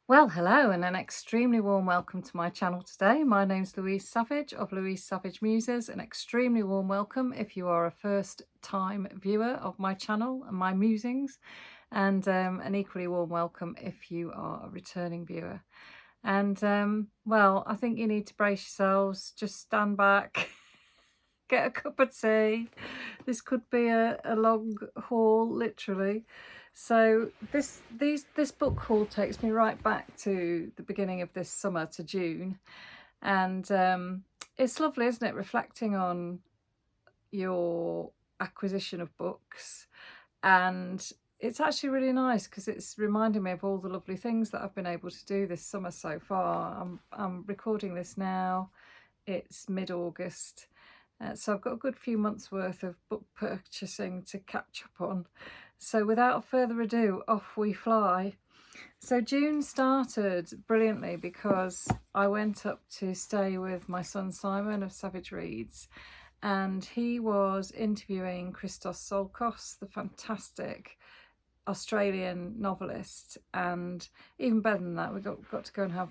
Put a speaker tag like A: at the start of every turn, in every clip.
A: Well, hello and an extremely warm welcome to my channel today. My name's Louise Savage of Louise Savage Muses. An extremely warm welcome if you are a first time viewer of my channel and my musings, and an equally warm welcome if you are a returning viewer. And well, I think you need to brace yourselves, just stand back, get a cup of tea. This could be a long haul, literally. So this book haul takes me right back to the beginning of this summer, to June, and it's lovely, isn't it, reflecting on your acquisition of books. And it's actually really nice because it's reminding me of all the lovely things that I've been able to do this summer so far. I'm recording this now, it's mid-August, so I've got a good few months worth of book purchasing to catch up on. So without further ado, off we fly. So June started brilliantly because I went up to stay with my son Simon of Savage Reads, and he was interviewing Christos Tsiolkas, the fantastic Australian novelist. And even better than that, we got to go and have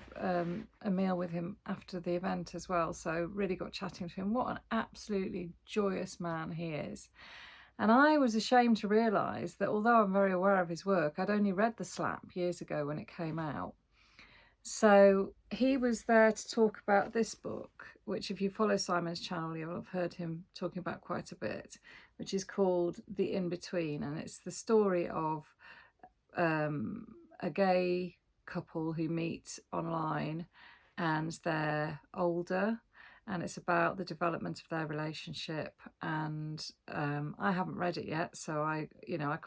A: a meal with him after the event as well, so really got chatting to him. What an absolutely joyous man he is. And I was ashamed to realise that although I'm very aware of his work, I'd only read The Slap years ago when it came out. So he was there to talk about this book, which if you follow Simon's channel, you'll have heard him talking about quite a bit, which is called The In-Between. And it's the story of a gay couple who meet online, and they're older, and it's about the development of their relationship. And I haven't read it yet, so I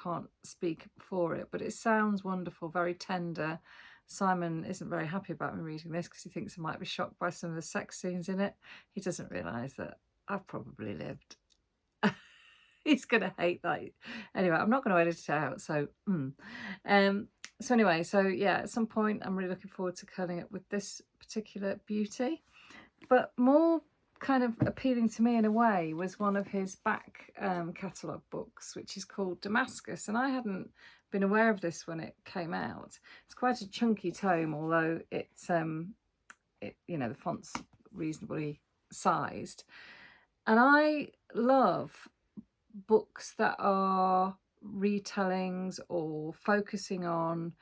A: can't speak for it, but it sounds wonderful, very tender. Simon isn't very happy about me reading this because he thinks I might be shocked by some of the sex scenes in it. He doesn't realise that I've probably lived. He's going to hate that. Anyway, I'm not going to edit it out. So anyway, so yeah, at some point I'm really looking forward to curling up with this particular beauty. But more kind of appealing to me in a way was one of his back catalogue books, which is called Damascus. And I hadn't been aware of this when it came out. It's quite a chunky tome, although it's the font's reasonably sized. And I love books that are retellings or focusing on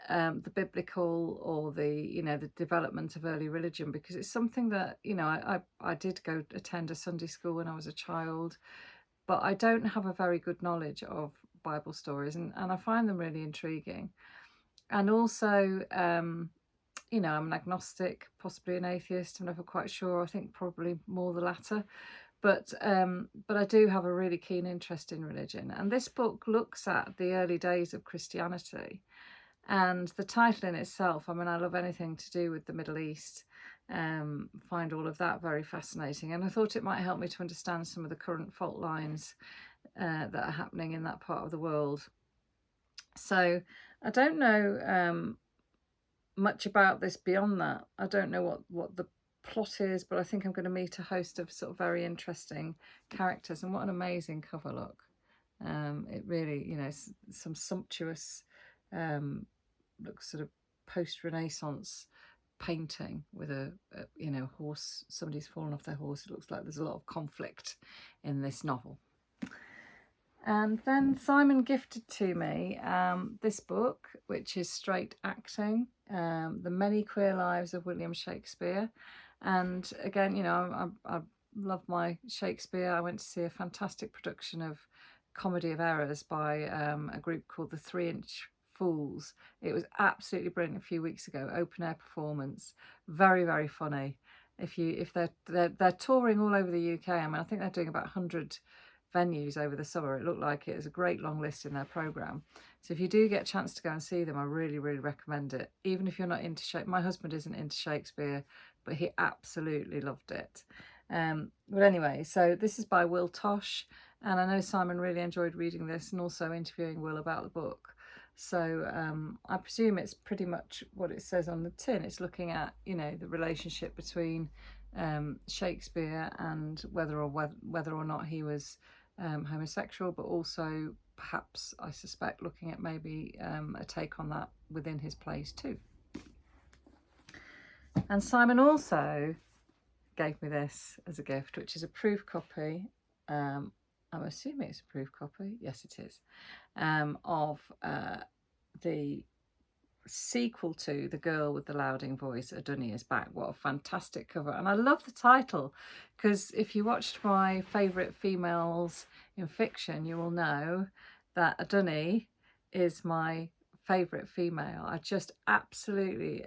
A: the biblical or the development of early religion, because it's something that I did go attend a Sunday school when I was a child, but I don't have a very good knowledge of Bible stories, and I find them really intriguing. And also I'm an agnostic, possibly an atheist. I'm never quite sure. I think probably more the latter. But I do have a really keen interest in religion, and this book looks at the early days of Christianity. And the title in itself, I mean, I love anything to do with the Middle East, find all of that very fascinating. And I thought it might help me to understand some of the current fault lines that are happening in that part of the world. So I don't know much about this beyond that. I don't know what the plot is, but I think I'm going to meet a host of sort of very interesting characters. And what an amazing cover look. It really, some sumptuous looks sort of post-Renaissance painting with a horse. Somebody's fallen off their horse. It looks like there's a lot of conflict in this novel. And then Simon gifted to me this book, which is Straight Acting, The Many Queer Lives of William Shakespeare. And again, I love my Shakespeare. I went to see a fantastic production of Comedy of Errors by a group called the 3-Inch Fools. It was absolutely brilliant a few weeks ago. Open air performance, very, very funny. If they're touring all over the UK. I mean, I think they're doing about 100 venues over the summer. It looked like it was a great long list in their programme. So if you do get a chance to go and see them, I really, really recommend it. Even if you're not into Shakespeare. My husband isn't into Shakespeare, but he absolutely loved it. But anyway, so this is by Will Tosh, and I know Simon really enjoyed reading this and also interviewing Will about the book. So I presume it's pretty much what it says on the tin. It's looking at, the relationship between Shakespeare and whether or not he was homosexual, but also perhaps, I suspect, looking at maybe a take on that within his plays too. And Simon also gave me this as a gift, which is a proof copy. I'm assuming it's a proof copy. Yes, it is. Of the sequel to The Girl with the Louding Voice, Adunni is Back. What a fantastic cover. And I love the title, because if you watched my favourite females in fiction, you will know that Adunni is my favourite female. I just absolutely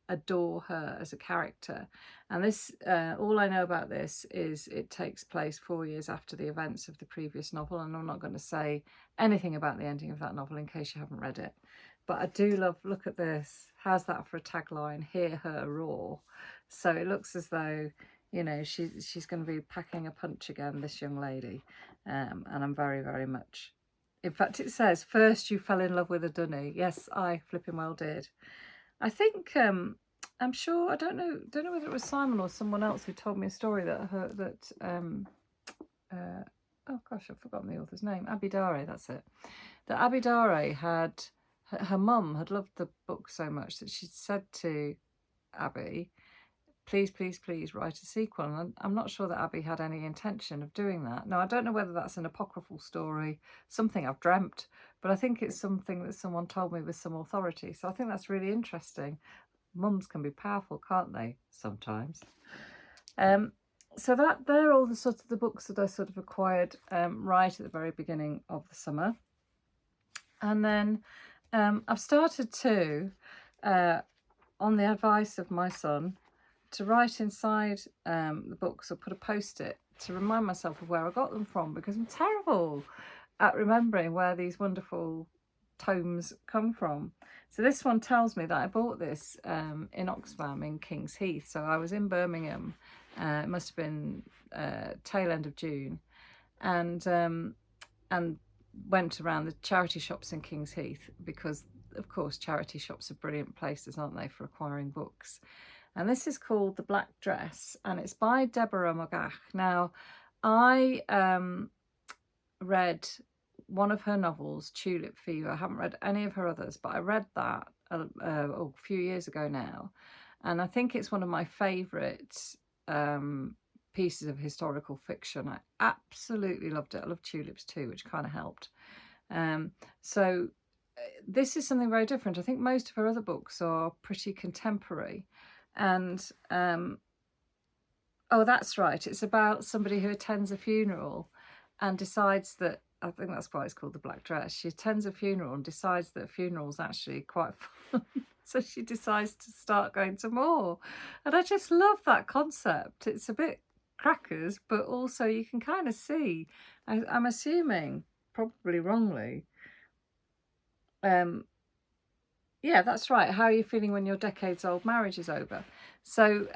A: adore her as a character. And this, all I know about this is it takes place 4 years after the events of the previous novel, and I'm not going to say anything about the ending of that novel in case you haven't read it. But I do love, look at this, how's that for a tagline, hear her roar. So it looks as though, you know, she's going to be packing a punch again, this young lady. And I'm very, very much, in fact it says, first you fell in love with Adunni. Yes, I flipping well did. I think, I'm sure, I don't know whether it was Simon or someone else who told me a story that oh gosh, I've forgotten the author's name, Abidare, that's it. That Abidare had, her mum had loved the book so much that she'd said to Abby, please, please, please write a sequel. And I'm not sure that Abby had any intention of doing that. Now, I don't know whether that's an apocryphal story, something I've dreamt, but I think it's something that someone told me with some authority. So I think that's really interesting. Mums can be powerful, can't they, sometimes? So that they're all the sort of the books that I sort of acquired right at the very beginning of the summer. And then I've started to, on the advice of my son, to write inside the books or put a post-it to remind myself of where I got them from, because I'm terrible at remembering where these wonderful tomes come from. So this one tells me that I bought this in Oxfam in King's Heath. So I was in Birmingham, it must have been tail end of June, and went around the charity shops in King's Heath, because of course charity shops are brilliant places, aren't they, for acquiring books. And this is called The Black Dress, and it's by Deborah Moggach. Now, I read one of her novels, Tulip Fever. I haven't read any of her others, but I read that a few years ago now. And I think it's one of my favourite pieces of historical fiction. I absolutely loved it. I love tulips too, which kind of helped. So this is something very different. I think most of her other books are pretty contemporary. And oh, that's right, it's about somebody who attends a funeral and decides that, I think that's why it's called The Black Dress. She attends a funeral and decides that funeral's actually quite fun. So she decides to start going to more. And I just love that concept. It's a bit crackers, but also you can kind of see, I'm assuming, probably wrongly, yeah, that's right. How are you feeling when your decades-old marriage is over? So,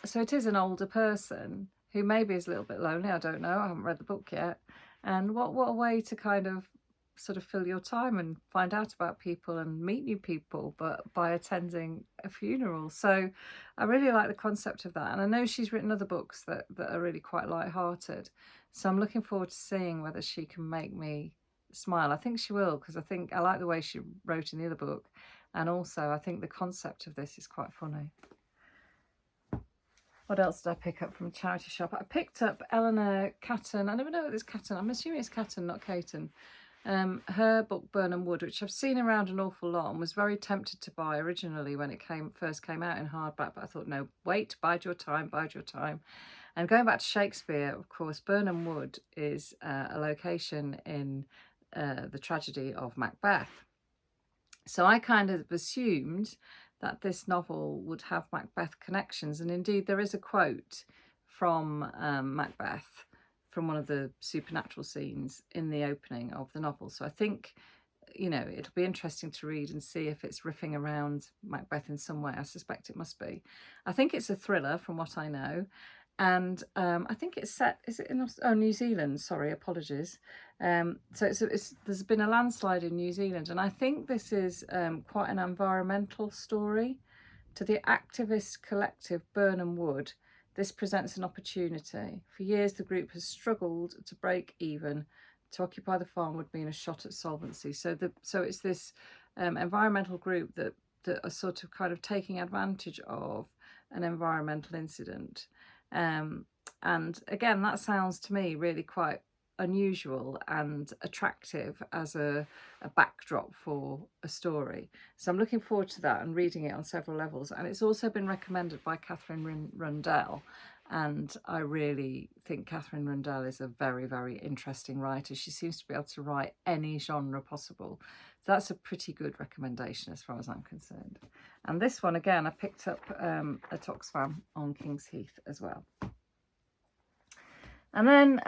A: so it is an older person who maybe is a little bit lonely. I don't know. I haven't read the book yet. And what a way to kind of sort of fill your time and find out about people and meet new people, but by attending a funeral. So I really like the concept of that. And I know she's written other books that are really quite light-hearted. So I'm looking forward to seeing whether she can make me smile. I think she will, because I think I like the way she wrote in the other book, and also I think the concept of this is quite funny. What else did I pick up from a charity shop? I picked up Eleanor Catton. I never know if it's Catton. I'm assuming it's Catton, not Catton. Her book Birnam Wood, which I've seen around an awful lot and was very tempted to buy originally when it first came out in hardback, but I thought, no, wait, bide your time, bide your time. And going back to Shakespeare, of course, Birnam Wood is a location in the tragedy of Macbeth. So I kind of assumed that this novel would have Macbeth connections, and indeed there is a quote from Macbeth from one of the supernatural scenes in the opening of the novel. So I think, you know, it'll be interesting to read and see if it's riffing around Macbeth in some way. I suspect it must be. I think it's a thriller from what I know. And I think it's set, is it in New Zealand? Sorry, apologies. So there's been a landslide in New Zealand, and I think this is quite an environmental story. To the activist collective Birnam Wood, this presents an opportunity. For years, the group has struggled to break even. To occupy the farm would mean a shot at solvency. So it's this environmental group that are sort of kind of taking advantage of an environmental incident. And again, that sounds to me really quite unusual and attractive as a backdrop for a story. So I'm looking forward to that and reading it on several levels. And it's also been recommended by Catherine Rundell. And I really think Catherine Rundell is a very, very interesting writer. She seems to be able to write any genre possible. So that's a pretty good recommendation as far as I'm concerned. And this one, again, I picked up at Oxfam on King's Heath as well. And then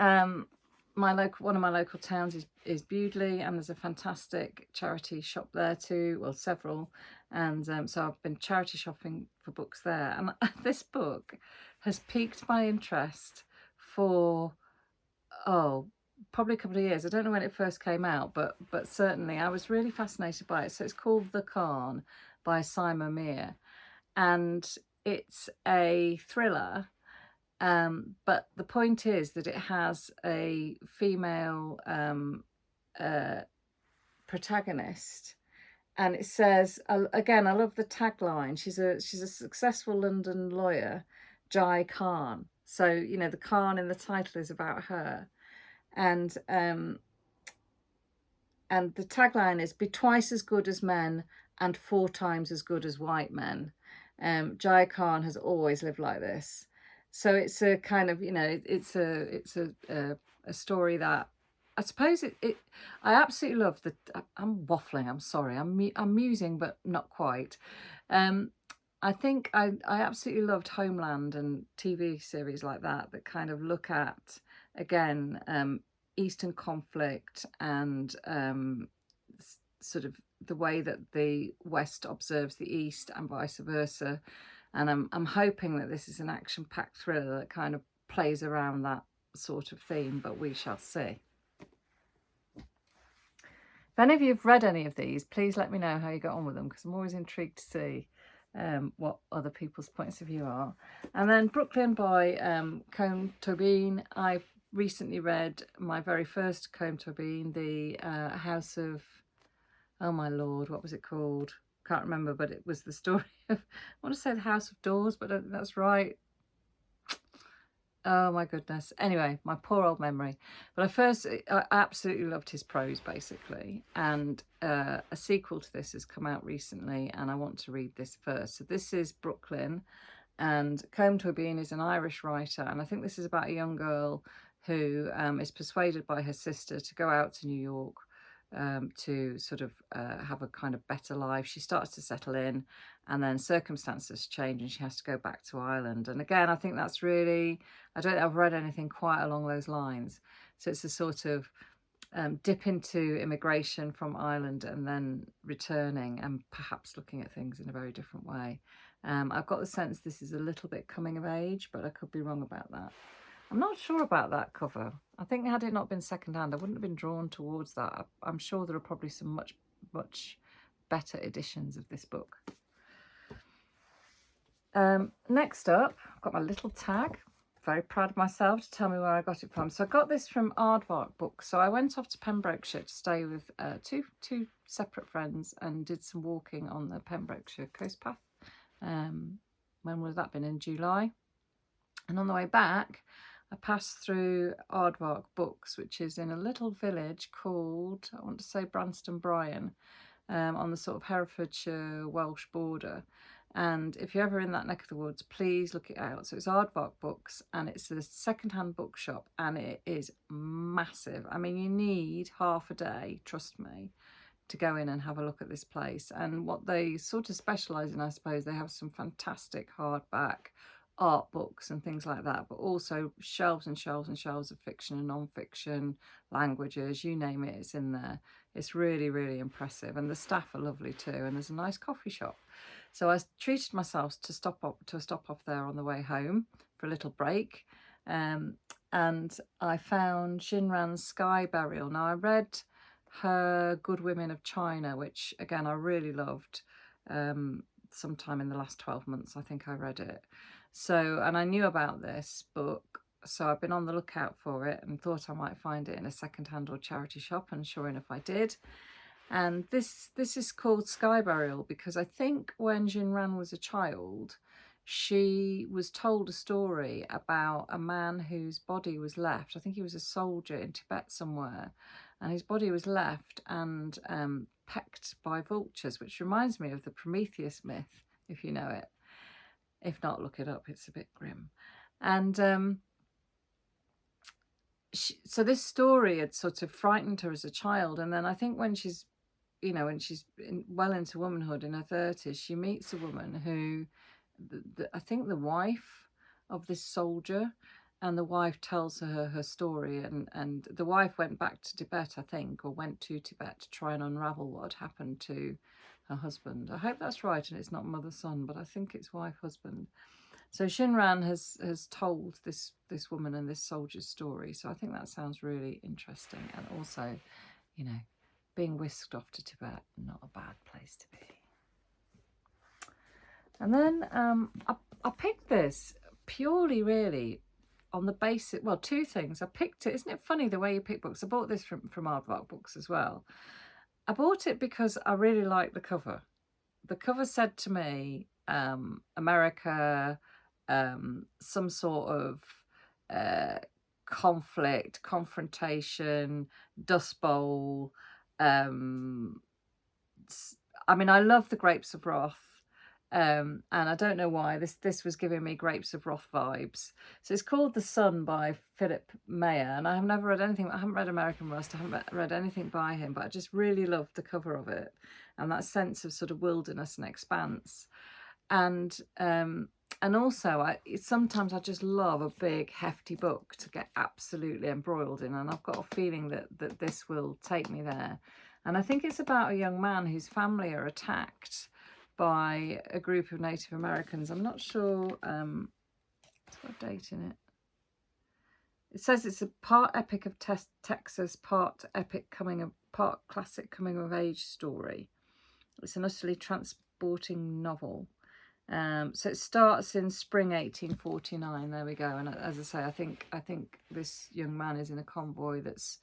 A: one of my local towns is Bewdley, and there's a fantastic charity shop there too, well, several. And so I've been charity shopping for books there. And this book has piqued my interest for, probably a couple of years. I don't know when it first came out, but certainly I was really fascinated by it. So it's called The Khan by Saima Mia, and it's a thriller. But the point is that it has a female protagonist, and it says, again, I love the tagline. She's a successful London lawyer, Jai Khan. So, you know, the Khan in the title is about her, and the tagline is, "Be twice as good as men and 4 times as good as white men." Jai Khan has always lived like this. So it's a kind of, you know, it's a story that I suppose I absolutely love. I'm waffling, I'm sorry, I'm musing, but not quite. I think I absolutely loved Homeland and TV series like that kind of look at, again, Eastern conflict and sort of the way that the West observes the East and vice versa. And I'm hoping that this is an action-packed thriller that kind of plays around that sort of theme, but we shall see. If any of you have read any of these, please let me know how you got on with them, because I'm always intrigued to see what other people's points of view are. And then Brooklyn by Colm Toibin. I've recently read my very first Colm Toibin, the House of, oh my lord, what was it called? Can't remember, but it was the story of, I want to say the House of Doors, but I don't think that's right. Oh my goodness. Anyway, my poor old memory. But I absolutely loved his prose, basically. And a sequel to this has come out recently, and I want to read this first. So this is Brooklyn, and Colm Toibin is an Irish writer, and I think this is about a young girl who is persuaded by her sister to go out to New York to sort of have a kind of better life. She starts to settle in, and then circumstances change and she has to go back to Ireland. And again, I think that's really, I don't think I've read anything quite along those lines. So it's a sort of dip into immigration from Ireland and then returning and perhaps looking at things in a very different way. I've got the sense this is a little bit coming of age, but I could be wrong about that. I'm not sure about that cover. I think had it not been secondhand, I wouldn't have been drawn towards that. I'm sure there are probably some much better editions of this book. Next up, I've got my little tag. Very proud of myself to tell me where I got it from. So I got this from Aardvark Books. So I went off to Pembrokeshire to stay with two separate friends and did some walking on the Pembrokeshire coast path. When would that been? In July. And on the way back, I passed through Aardvark Books, which is in a little village called, I want to say, Branston Bryan, on the sort of Herefordshire Welsh border. And if you're ever in that neck of the woods, please look it out. So it's Aardvark Books, and it's a second-hand bookshop, and it is massive. I mean, you need half a day, trust me, to go in and have a look at this place. And what they sort of specialise in, I suppose, they have some fantastic hardback art books and things like that, but also shelves and shelves and shelves of fiction and non-fiction, languages, you name it, it's in there. It's really, really impressive, and the staff are lovely too, and there's a nice coffee shop. So I treated myself to stop off there on the way home for a little break, and I found Xinran's Sky Burial. Now, I read her Good Women of China, which again I really loved. Sometime in the last 12 months I think I read it. So, and I knew about this book, so I've been on the lookout for it and thought I might find it in a second-hand or charity shop, and sure enough I did. And this is called Sky Burial because I think when Xinran was a child, she was told a story about a man whose body was left. I think he was a soldier in Tibet somewhere, and his body was left and pecked by vultures, which reminds me of the Prometheus myth, if you know it. If not, look it up. It's a bit grim. And so this story had sort of frightened her as a child, and then I think when she's, you know, when she's well into womanhood in her 30s, she meets a woman who, I think the wife of this soldier, and the wife tells her story, and the wife went back to Tibet, I think, or went to Tibet to try and unravel what had happened to her husband. I hope that's right and it's not mother-son, but I think it's wife-husband. So Xinran has told this woman and this soldier's story. So I think that sounds really interesting. And also, you know, being whisked off to Tibet, not a bad place to be. And then I picked this purely really on the basis, well, two things. I picked it, isn't it funny the way you pick books? I bought this from Aardvark Books as well. I bought it because I really liked the cover. The cover said to me, America, some sort of conflict, confrontation, Dust Bowl. I mean, I love the Grapes of Wrath. And I don't know why this was giving me Grapes of Wrath vibes. So it's called The Sun by Philipp Meyer, and I have never read anything. I haven't read American Rust. I haven't read anything by him, but I just really loved the cover of it and that sense of sort of wilderness and expanse. And also, sometimes I just love a big hefty book to get absolutely embroiled in, and I've got a feeling that this will take me there. And I think it's about a young man whose family are attacked by a group of Native Americans. I'm not sure, it's got a date in it. It says it's a part epic of Texas, part classic coming of age story. It's an utterly transporting novel. So it starts in spring 1849. There we go. And as I say, I think this young man is in a convoy that's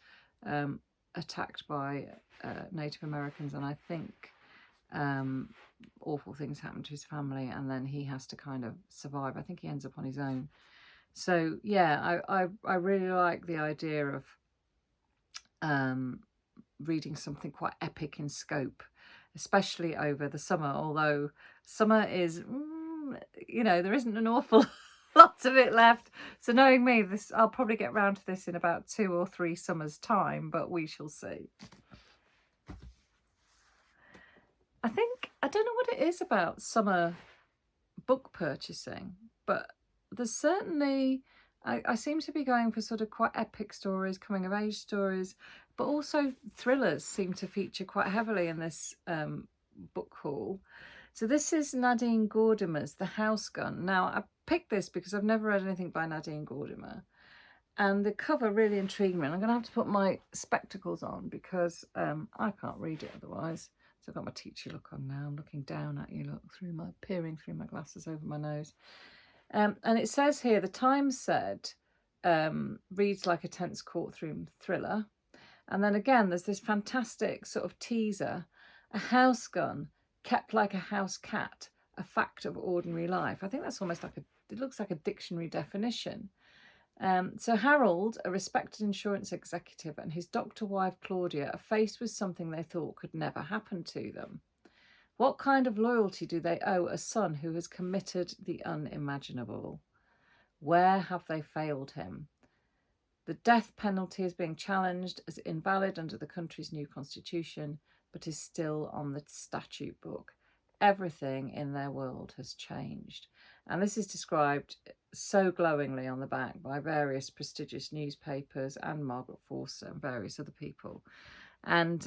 A: attacked by Native Americans, and I think awful things happen to his family, and then he has to kind of survive. I think he ends up on his own. So yeah, I really like the idea of reading something quite epic in scope, especially over the summer, although summer is, you know, there isn't an awful lot of it left. So knowing me, I'll probably get round to this in about 2 or 3 summers time, but we shall see. I don't know what it is about summer book purchasing, but there's certainly, I seem to be going for sort of quite epic stories, coming of age stories, but also thrillers seem to feature quite heavily in this book haul. So this is Nadine Gordimer's The House Gun. Now, I picked this because I've never read anything by Nadine Gordimer, and the cover really intrigued me. And I'm going to have to put my spectacles on because I can't read it otherwise. So I've got my teacher look on now. I'm looking down at you, look, peering through my glasses over my nose. And it says here, the Times said, reads like a tense courtroom thriller. And then again, there's this fantastic sort of teaser, a house gun kept like a house cat, a fact of ordinary life. I think that's almost like it looks like a dictionary definition. So Harold, a respected insurance executive, and his doctor wife Claudia are faced with something they thought could never happen to them. What kind of loyalty do they owe a son who has committed the unimaginable? Where have they failed him? The death penalty is being challenged as invalid under the country's new constitution, but is still on the statute book. Everything in their world has changed. And this is described so glowingly on the back by various prestigious newspapers and Margaret Forster and various other people. And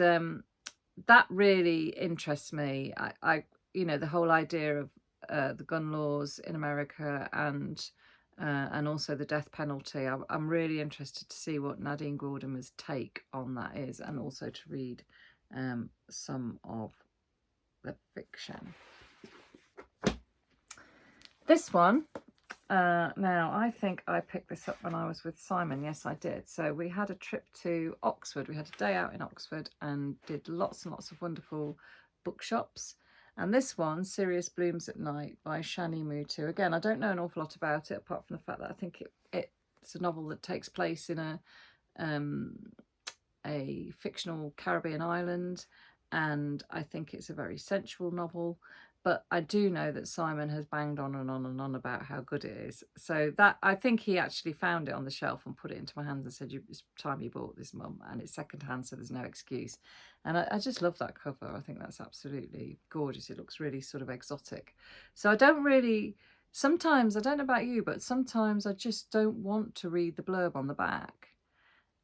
A: that really interests me. I you know, the whole idea of the gun laws in America and also the death penalty. I'm really interested to see what Nadine Gordimer's take on that is, and also to read some of the fiction. This one, now I think I picked this up when I was with Simon. Yes, I did. So we had a trip to Oxford. We had a day out in Oxford and did lots and lots of wonderful bookshops. And this one, Cereus Blooms at Night by Shani Mootoo. Again, I don't know an awful lot about it, apart from the fact that I think it's a novel that takes place in a fictional Caribbean island, and I think it's a very sensual novel. But I do know that Simon has banged on and on and on about how good it is. So that, I think he actually found it on the shelf and put it into my hands and said, it's time you bought this, Mum. And it's secondhand, so there's no excuse. And I just love that cover. I think that's absolutely gorgeous. It looks really sort of exotic. So I don't really, sometimes, I don't know about you, but sometimes I just don't want to read the blurb on the back.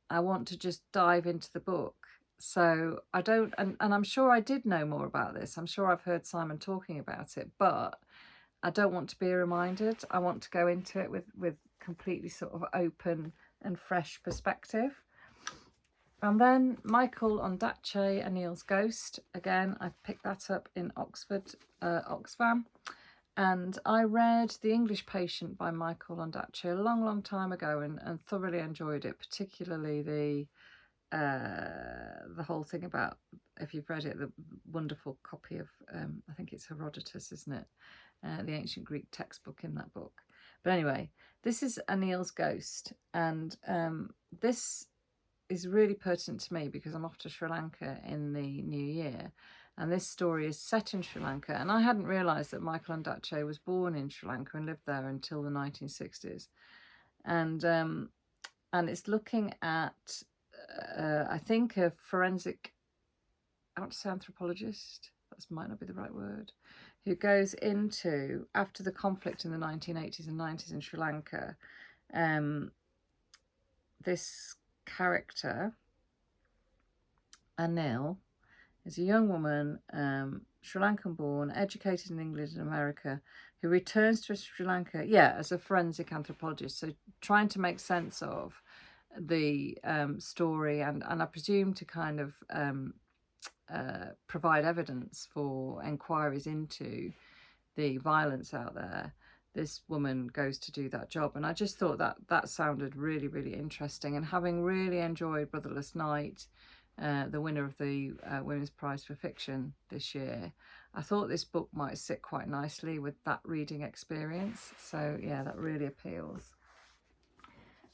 A: I want to just dive into the book. So I don't, and I'm sure I did know more about this. I'm sure I've heard Simon talking about it, but I don't want to be reminded. I want to go into it with completely sort of open and fresh perspective. And then Michael Ondaatje, Anil's Ghost. Again, I picked that up in Oxford, Oxfam. And I read The English Patient by Michael Ondaatje a long, long time ago and thoroughly enjoyed it, particularly the whole thing about, if you've read it, the wonderful copy of, I think it's Herodotus, isn't it? The ancient Greek textbook in that book. But anyway, this is Anil's Ghost, and this is really pertinent to me because I'm off to Sri Lanka in the new year, and this story is set in Sri Lanka, and I hadn't realised that Michael Ondaatje was born in Sri Lanka and lived there until the 1960s, and it's looking at I think a forensic, I want to say anthropologist, that might not be the right word, who goes into, after the conflict in the 1980s and 90s in Sri Lanka, this character, Anil, is a young woman, Sri Lankan born, educated in England and America, who returns to Sri Lanka, as a forensic anthropologist, so trying to make sense of the story and I presume to kind of provide evidence for enquiries into the violence out there. This woman goes to do that job, and I just thought that sounded really, really interesting. And having really enjoyed Brotherless Night, the winner of the Women's Prize for Fiction this year, I thought this book might sit quite nicely with that reading experience. So yeah, that really appeals.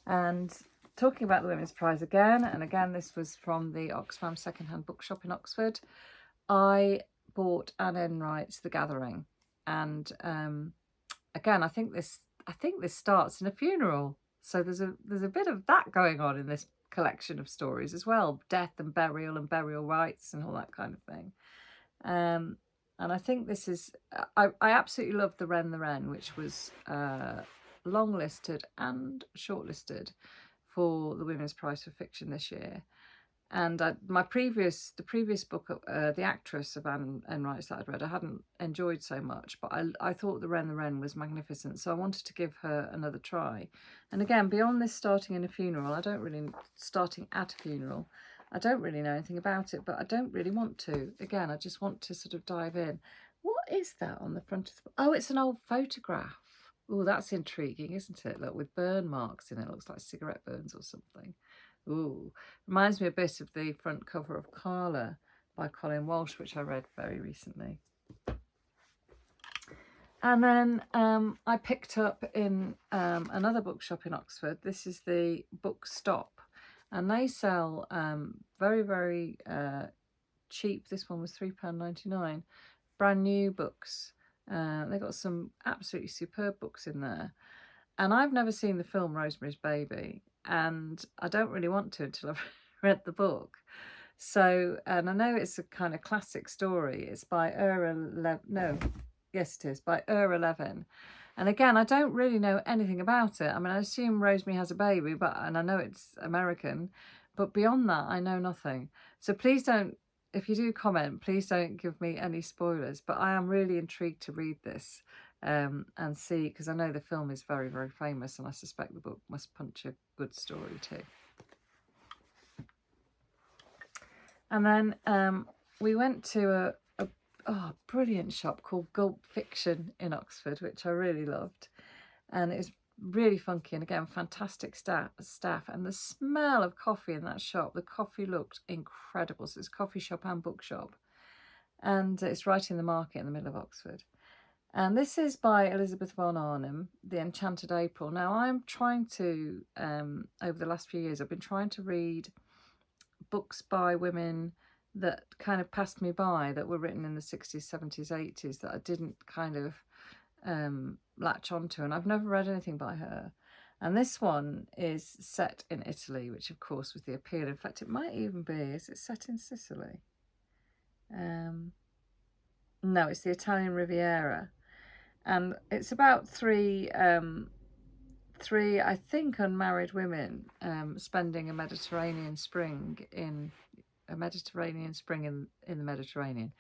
A: And talking about the Women's Prize again, and again, this was from the Oxfam secondhand bookshop in Oxford. I bought Anne Enright's The Gathering, and again, I think this starts in a funeral. So there's a bit of that going on in this collection of stories as well, death and burial rites and all that kind of thing. And I think this is, I absolutely love The Wren, which was long-listed and shortlisted for the Women's Prize for Fiction this year. And the previous book, The Actress of Anne Enright that I'd read, I hadn't enjoyed so much, but I thought The Wren was magnificent, so I wanted to give her another try. And again, beyond this starting at a funeral, I don't really know anything about it, but I don't really want to. Again, I just want to sort of dive in. What is that on the front of the book? Oh, it's an old photograph. Oh, that's intriguing, isn't it? Look, with burn marks in it. It looks like cigarette burns or something. Ooh, reminds me a bit of the front cover of Carla by Colin Walsh, which I read very recently. And then I picked up in another bookshop in Oxford. This is the Book Stop, and they sell very, very cheap. This one was £3.99. Brand new books. They've got some absolutely superb books in there. And I've never seen the film Rosemary's Baby, and I don't really want to until I've read the book. So, and I know it's a kind of classic story. It's by by Levin. And again, I don't really know anything about it. I mean, I assume Rosemary has a baby, and I know it's American, but beyond that, I know nothing. So please don't, if you do comment, please don't give me any spoilers, but I am really intrigued to read this and see, because I know the film is very, very famous, and I suspect the book must punch a good story too. And then we went to a brilliant shop called Gulp Fiction in Oxford, which I really loved. And it was really funky, and again, fantastic staff. And the smell of coffee in that shop, the coffee looked incredible. So it's coffee shop and bookshop. and it's right in the market in the middle of Oxford. And this is by Elizabeth von Arnim, The Enchanted April. Now, I'm trying to, over the last few years, I've been trying to read books by women that kind of passed me by, that were written in the 60s, 70s, 80s, that I didn't kind of latch onto. And I've never read anything by her. And this one is set in Italy, which, of course, was the appeal. In fact, it might even be, is it set in Sicily? No, it's the Italian Riviera. And it's about three, I think, unmarried women spending a Mediterranean spring in the Mediterranean.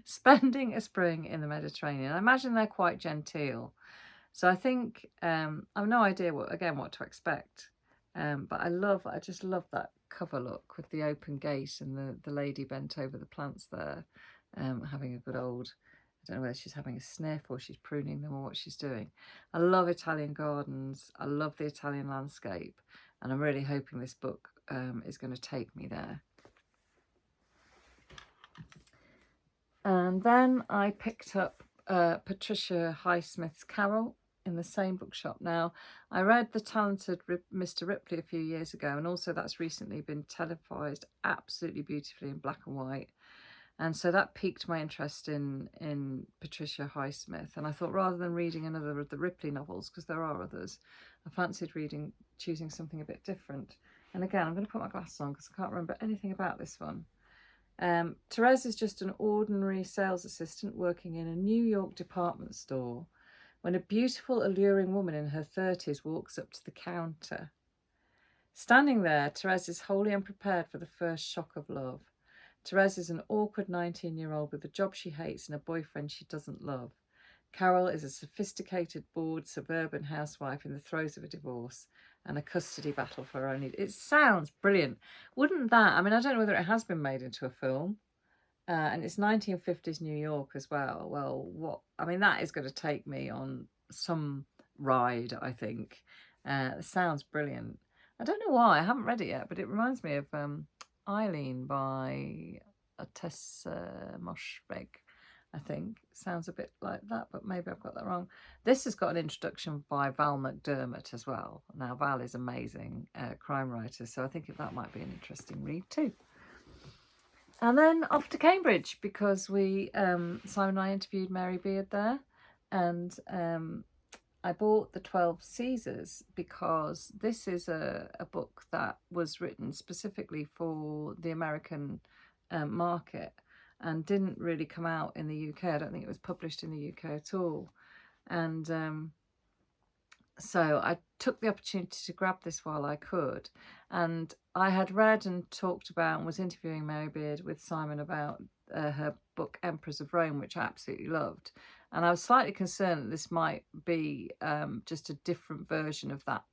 A: Spending a spring in the Mediterranean. I imagine they're quite genteel. So I think I've no idea what to expect. But I just love that cover look with the open gate and the lady bent over the plants there, having a good old, I don't know whether she's having a sniff or she's pruning them or what she's doing. I love Italian gardens. I love the Italian landscape. And I'm really hoping this book is going to take me there. And then I picked up Patricia Highsmith's Carol in the same bookshop. Now, I read The Talented Mr. Ripley a few years ago, and also that's recently been televised absolutely beautifully in black and white. And so that piqued my interest in Patricia Highsmith. And I thought, rather than reading another of the Ripley novels, because there are others, I fancied choosing something a bit different. And again, I'm going to put my glasses on because I can't remember anything about this one. Therese is just an ordinary sales assistant working in a New York department store when a beautiful, alluring woman in her 30s walks up to the counter. Standing there, Therese is wholly unprepared for the first shock of love. Therese is an awkward 19-year-old with a job she hates and a boyfriend she doesn't love. Carol is a sophisticated, bored, suburban housewife in the throes of a divorce and a custody battle for her own need. It sounds brilliant. Wouldn't that, I mean, I don't know whether it has been made into a film, and it's 1950s New York as well. Well, that is going to take me on some ride, I think. It sounds brilliant. I don't know why, I haven't read it yet, but it reminds me of Eileen by Tessa Moshfegh, I think. Sounds a bit like that, but maybe I've got that wrong. This has got an introduction by Val McDermott as well. Now, Val is amazing crime writer, so I think that might be an interesting read too. And then off to Cambridge, because Simon and I interviewed Mary Beard there, and I bought The 12 Caesars because this is a book that was written specifically for the American market and didn't really come out in the UK. I don't think it was published in the UK at all. And so I took the opportunity to grab this while I could. And I had read and talked about and was interviewing Mary Beard with Simon about her book Emperors of Rome, which I absolutely loved. And I was slightly concerned that this might be just a different version of that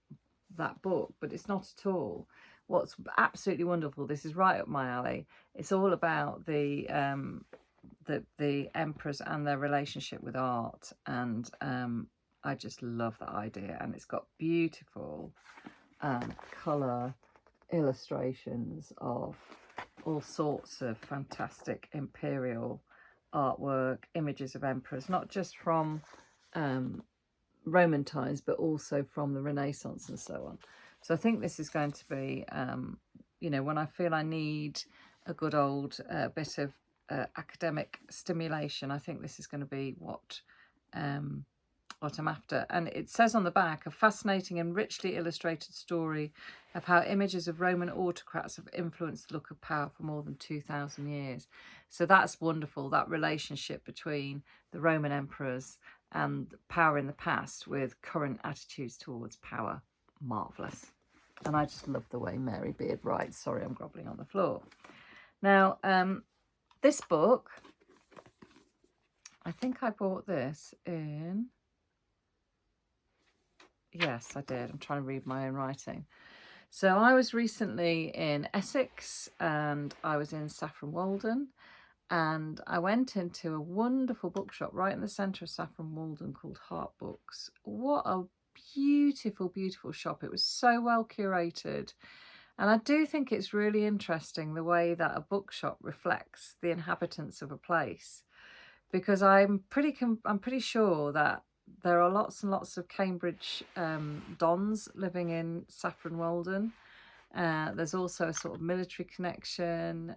A: book, but it's not at all. What's absolutely wonderful, this is right up my alley. It's all about the emperors and their relationship with art, and I just love that idea. And it's got beautiful colour illustrations of all sorts of fantastic imperial artwork, images of emperors, not just from Roman times, but also from the Renaissance and so on. So I think this is going to be, when I feel I need a good old bit of academic stimulation, I think this is going to be what I'm after. And it says on the back, a fascinating and richly illustrated story of how images of Roman autocrats have influenced the look of power for more than 2,000 years. So that's wonderful, that relationship between the Roman emperors and power in the past with current attitudes towards power. Marvellous. And I just love the way Mary Beard writes. Sorry, I'm grovelling on the floor. Now, this book, I think I bought this in... Yes, I did. I'm trying to read my own writing. So I was recently in Essex and I was in Saffron Walden, and I went into a wonderful bookshop right in the centre of Saffron Walden called Arar Books. What a beautiful, beautiful shop. It was so well curated. And I do think it's really interesting the way that a bookshop reflects the inhabitants of a place, because I'm pretty sure that there are lots and lots of Cambridge dons living in Saffron Walden. There's also a sort of military connection.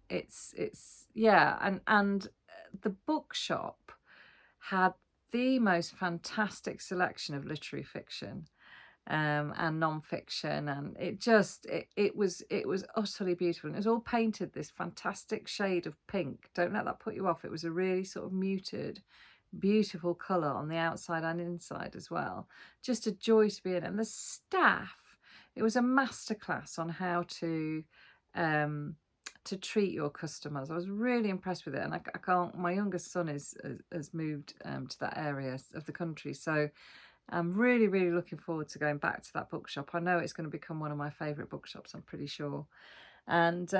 A: It's yeah, and the bookshop had the most fantastic selection of literary fiction and non-fiction, and it was utterly beautiful, and it was all painted this fantastic shade of pink. Don't let that put you off. It was a really sort of muted, beautiful colour on the outside and inside as well. Just a joy to be in. And the staff, it was a masterclass on how to treat your customers. I was really impressed with it, and I can't. My youngest son has moved to that area of the country, so I'm really, really looking forward to going back to that bookshop. I know it's going to become one of my favourite bookshops, I'm pretty sure. And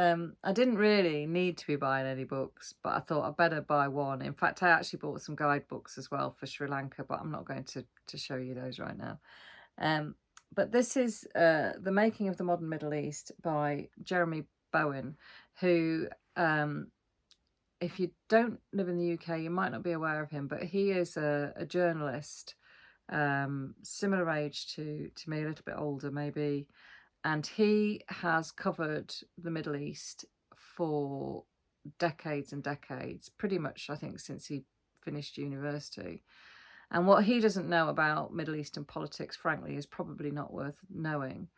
A: I didn't really need to be buying any books, but I thought I'd better buy one. In fact, I actually bought some guidebooks as well for Sri Lanka, but I'm not going to show you those right now. But this is The Making of the Modern Middle East by Jeremy Bowen, who, if you don't live in the UK, you might not be aware of him, but he is a journalist, similar age to me, a little bit older maybe, and he has covered the Middle East for decades and decades, pretty much I think since he finished university. And what he doesn't know about Middle Eastern politics, frankly, is probably not worth knowing.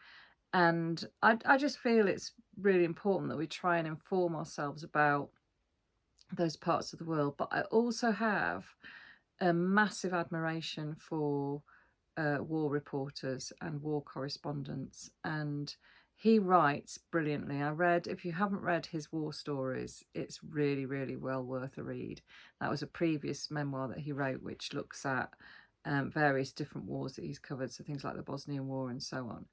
A: And I just feel it's really important that we try and inform ourselves about those parts of the world. But I also have a massive admiration for war reporters and war correspondents, and he writes brilliantly. If you haven't read his war stories, it's really, really well worth a read. That was a previous memoir that he wrote, which looks at various different wars that he's covered, so things like the Bosnian War and so on,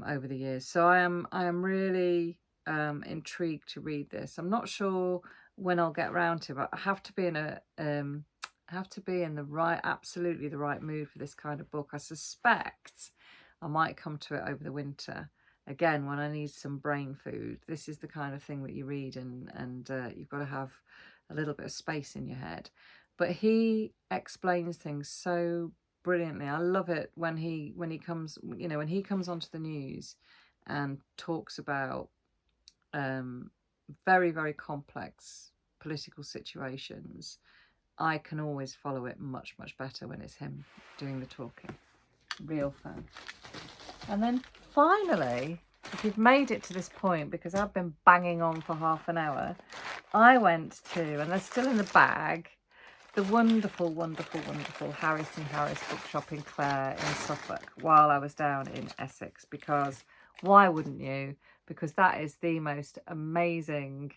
A: over the years. So I am really intrigued to read this. I'm not sure when I'll get around to it, but I have to be in the right, absolutely the right mood for this kind of book. I suspect I might come to it over the winter, again, when I need some brain food. This is the kind of thing that you read and you've got to have a little bit of space in your head. But he explains things so brilliantly. I love it when he comes, when he comes onto the news and talks about very, very complex political situations. I can always follow it much, much better when it's him doing the talking. Real fun. And then finally, if you've made it to this point, because I've been banging on for half an hour, I went to, and they're still in the bag, the wonderful, wonderful, wonderful Harris and Harris bookshop in Clare in Suffolk while I was down in Essex, because why wouldn't you? Because that is the most amazing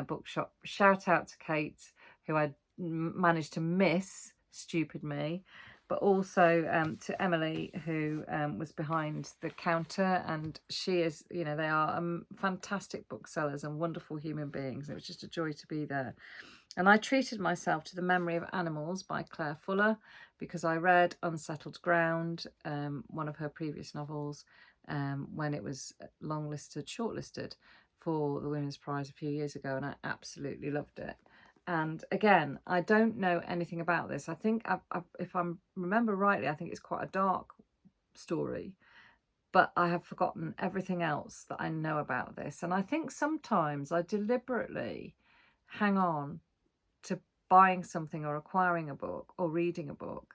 A: bookshop. Shout out to Kate, who I managed to miss, stupid me, but also to Emily, who was behind the counter, and she is, they are fantastic booksellers and wonderful human beings. It was just a joy to be there. And I treated myself to The Memory of Animals by Claire Fuller, because I read Unsettled Ground, one of her previous novels, when it was shortlisted for the Women's Prize a few years ago, and I absolutely loved it. And again, I don't know anything about this. I think, if I remember rightly, I think it's quite a dark story, but I have forgotten everything else that I know about this. And I think sometimes I deliberately hang on to buying something or acquiring a book or reading a book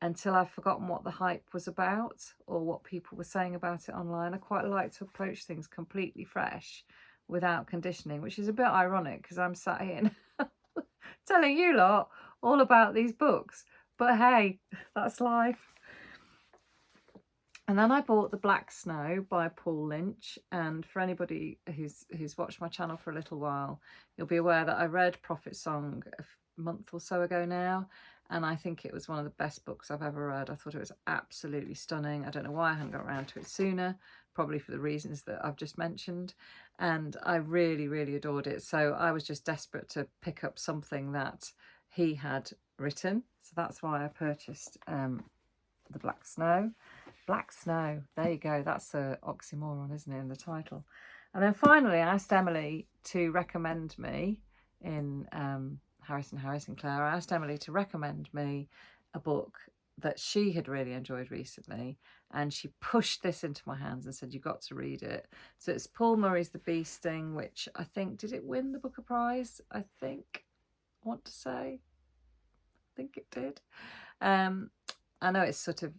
A: until I've forgotten what the hype was about or what people were saying about it online. I quite like to approach things completely fresh without conditioning, which is a bit ironic because I'm sat here telling you lot all about these books, but hey, that's life. And then I bought The Black Snow by Paul Lynch, and for anybody who's watched my channel for a little while, you'll be aware that I read Prophet Song a month or so ago now, and I think it was one of the best books I've ever read. I thought it was absolutely stunning. I don't know why I hadn't got around to it sooner, probably for the reasons that I've just mentioned, and I really, really adored it. So I was just desperate to pick up something that he had written, so that's why I purchased The Black Snow. Black Snow. There you go. That's a oxymoron, isn't it, in the title? And then finally, I asked Emily to recommend me in Harris and Clare. I asked Emily to recommend me a book that she had really enjoyed recently, and she pushed this into my hands and said, "You've got to read it." So it's Paul Murray's The Bee Sting, which I think, did it win the Booker Prize? I want to say, I think it did. I know it's sort of,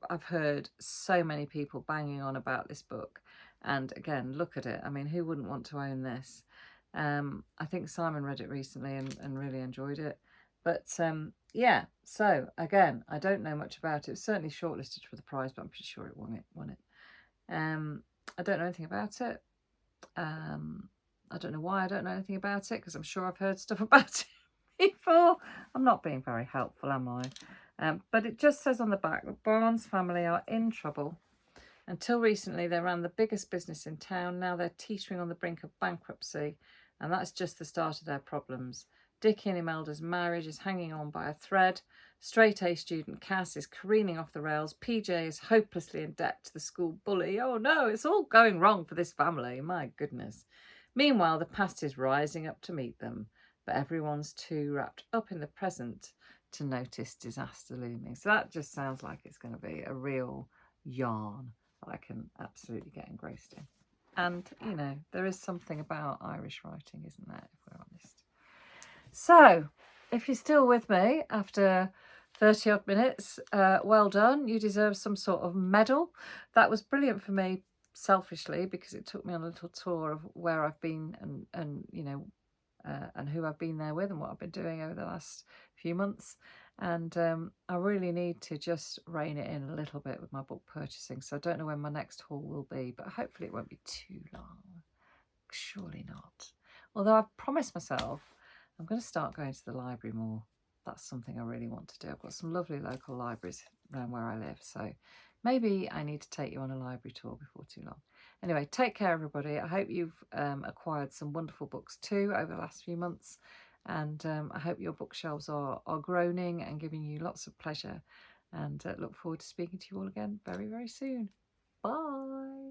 A: I've heard so many people banging on about this book, and again, look at it. I mean, who wouldn't want to own this? I think Simon read it recently and really enjoyed it. But yeah, so again, I don't know much about it. It's certainly shortlisted for the prize, but I'm pretty sure it won it. I don't know anything about it. I don't know why I don't know anything about it, because I'm sure I've heard stuff about it before. I'm not being very helpful, am I? But it just says on the back that Barnes family are in trouble. Until recently, they ran the biggest business in town. Now they're teetering on the brink of bankruptcy, and that's just the start of their problems. Dickie and Imelda's marriage is hanging on by a thread. Straight-A student Cass is careening off the rails. PJ is hopelessly in debt to the school bully. Oh no, it's all going wrong for this family. My goodness. Meanwhile, the past is rising up to meet them, but everyone's too wrapped up in the present to notice disaster looming. So that just sounds like it's going to be a real yarn that I can absolutely get engrossed in. And, you know, there is something about Irish writing, isn't there, if we're honest? So, if you're still with me after 30 odd minutes, well done. You deserve some sort of medal. That was brilliant for me, selfishly, because it took me on a little tour of where I've been and you know, and who I've been there with and what I've been doing over the last few months. And I really need to just rein it in a little bit with my book purchasing. So I don't know when my next haul will be, but hopefully it won't be too long. Surely not. Although I've promised myself I'm going to start going to the library more. That's something I really want to do. I've got some lovely local libraries around where I live. So maybe I need to take you on a library tour before too long. Anyway, take care, everybody. I hope you've acquired some wonderful books too over the last few months. And I hope your bookshelves are groaning and giving you lots of pleasure. And look forward to speaking to you all again very, very soon. Bye.